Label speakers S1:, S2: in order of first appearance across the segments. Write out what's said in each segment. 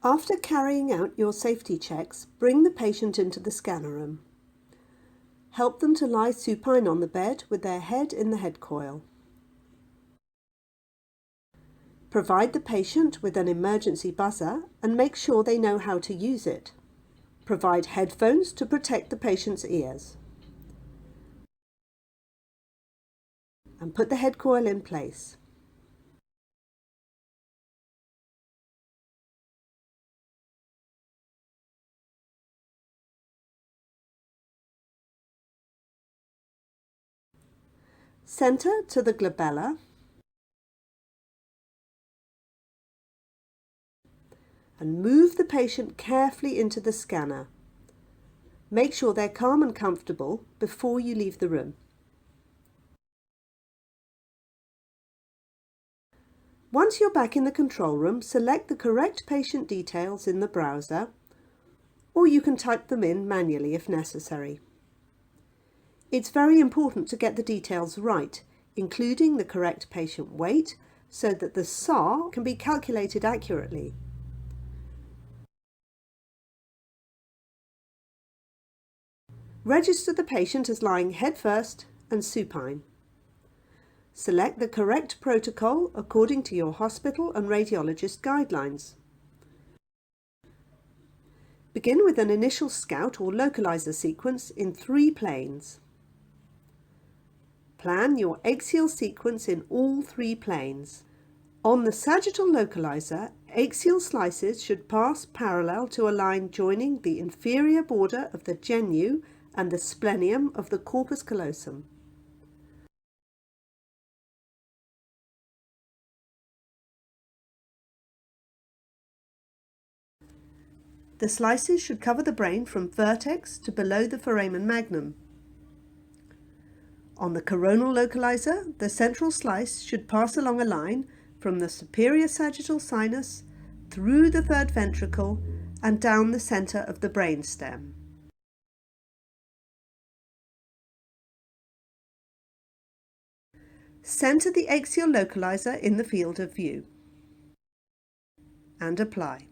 S1: After carrying out your safety checks, bring the patient into the scanner room. Help them to lie supine on the bed with their head in the head coil. Provide the patient with an emergency buzzer and make sure they know how to use it. Provide headphones to protect the patient's ears. And put the head coil in place. Center to the glabella and move the patient carefully into the scanner. Make sure they're calm and comfortable before you leave the room. Once you're back in the control room, select the correct patient details in the browser, or you can type them in manually if necessary. It's very important to get the details right, including the correct patient weight, so that the SAR can be calculated accurately. Register the patient as lying head first and supine. Select the correct protocol according to your hospital and radiologist guidelines. Begin with an initial scout or localizer sequence in 3 planes. Plan your axial sequence in all 3 planes. On the sagittal localizer, axial slices should pass parallel to a line joining the inferior border of the genu and the splenium of the corpus callosum. The slices should cover the brain from vertex to below the foramen magnum. On the coronal localizer, the central slice should pass along a line from the superior sagittal sinus through the third ventricle and down the center of the brain stem. Center the axial localizer in the field of view and apply.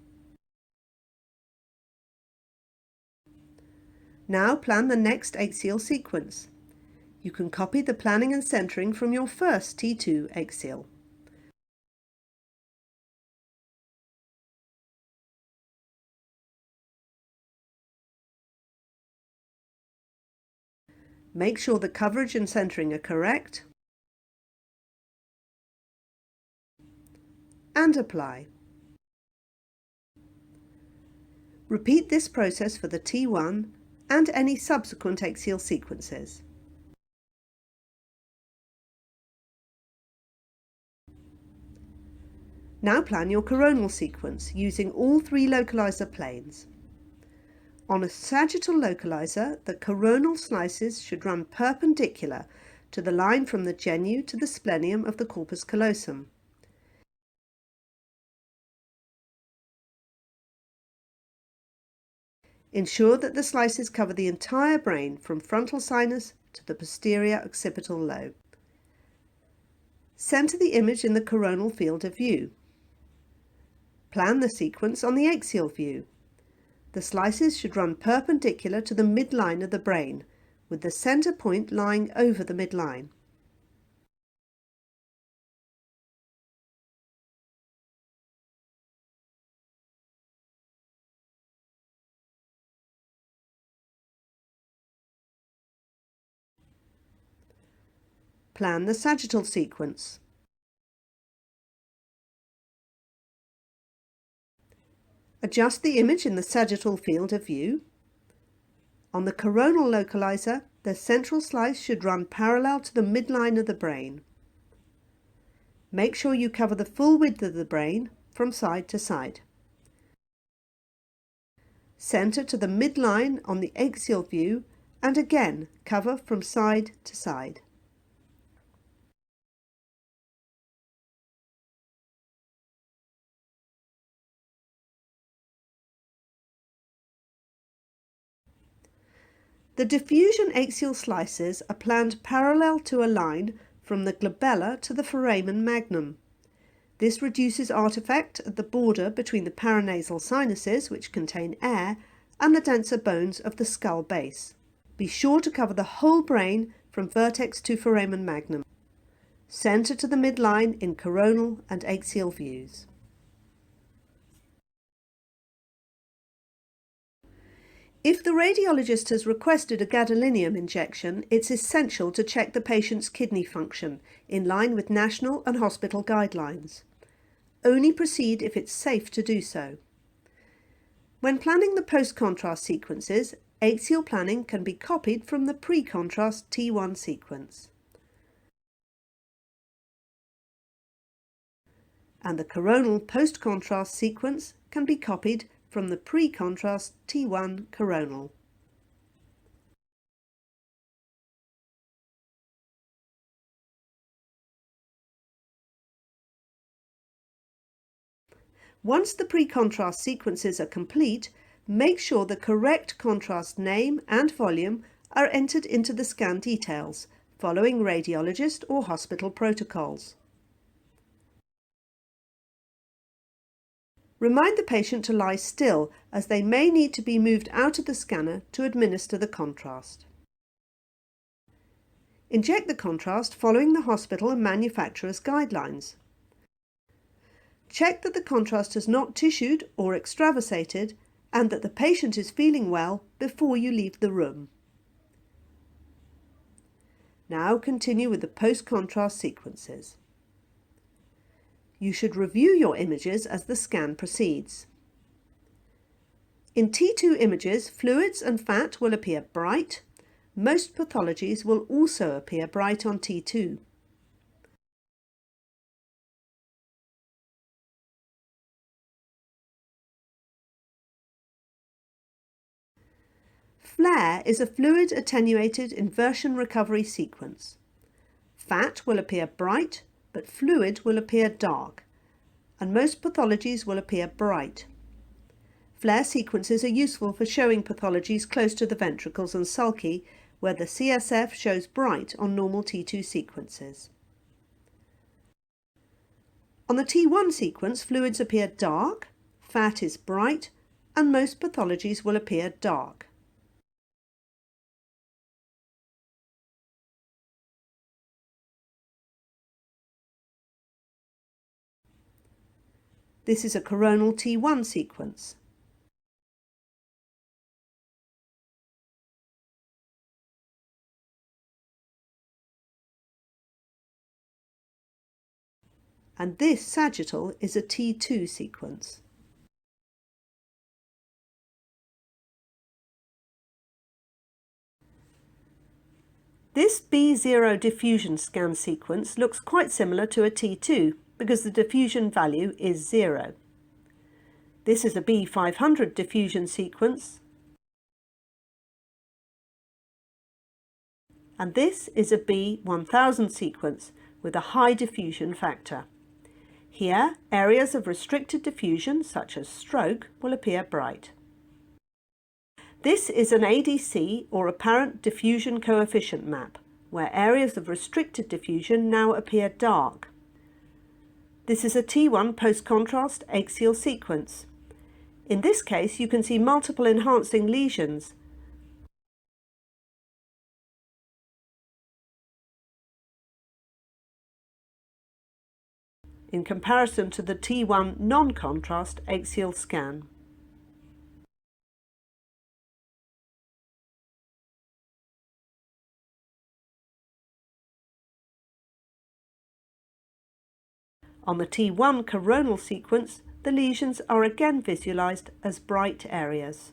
S1: Now plan the next axial sequence. You can copy the planning and centering from your first T2 axial. Make sure the coverage and centering are correct and apply. Repeat this process for the T1 and any subsequent axial sequences. Now plan your coronal sequence using all 3 localizer planes. On a sagittal localizer, the coronal slices should run perpendicular to the line from the genu to the splenium of the corpus callosum. Ensure that the slices cover the entire brain from frontal sinus to the posterior occipital lobe. Center the image in the coronal field of view. Plan the sequence on the axial view. The slices should run perpendicular to the midline of the brain, with the center point lying over the midline. Plan the sagittal sequence. Adjust the image in the sagittal field of view. On the coronal localizer, the central slice should run parallel to the midline of the brain. Make sure you cover the full width of the brain from side to side. Center to the midline on the axial view and again cover from side to side. The diffusion axial slices are planned parallel to a line from the glabella to the foramen magnum. This reduces artifact at the border between the paranasal sinuses, which contain air, and the denser bones of the skull base. Be sure to cover the whole brain from vertex to foramen magnum. Centre to the midline in coronal and axial views. If the radiologist has requested a gadolinium injection, it's essential to check the patient's kidney function in line with national and hospital guidelines. Only proceed if it's safe to do so. When planning the post-contrast sequences, axial planning can be copied from the pre-contrast T1 sequence. And the coronal post-contrast sequence can be copied from the pre-contrast T1 coronal. Once the pre-contrast sequences are complete, make sure the correct contrast name and volume are entered into the scan details, following radiologist or hospital protocols. Remind the patient to lie still, as they may need to be moved out of the scanner to administer the contrast. Inject the contrast following the hospital and manufacturer's guidelines. Check that the contrast has not tissued or extravasated and that the patient is feeling well before you leave the room. Now continue with the post-contrast sequences. You should review your images as the scan proceeds. In T2 images, fluids and fat will appear bright. Most pathologies will also appear bright on T2. Flare is a fluid attenuated inversion recovery sequence. Fat will appear bright, but fluid will appear dark, and most pathologies will appear bright. Flare sequences are useful for showing pathologies close to the ventricles and sulci, where the CSF shows bright on normal T2 sequences. On the T1 sequence, fluids appear dark, fat is bright, and most pathologies will appear dark. This is a coronal T1 sequence. And this sagittal is a T2 sequence. This B0 diffusion scan sequence looks quite similar to a T2 because the diffusion value is 0. This is a B500 diffusion sequence, and this is a B1000 sequence with a high diffusion factor. Here, areas of restricted diffusion, such as stroke, will appear bright. This is an ADC, or apparent diffusion coefficient map, where areas of restricted diffusion now appear dark. This is a T1 post-contrast axial sequence. In this case, you can see multiple enhancing lesions. In comparison to the T1 non-contrast axial scan. On the T1 coronal sequence, the lesions are again visualized as bright areas.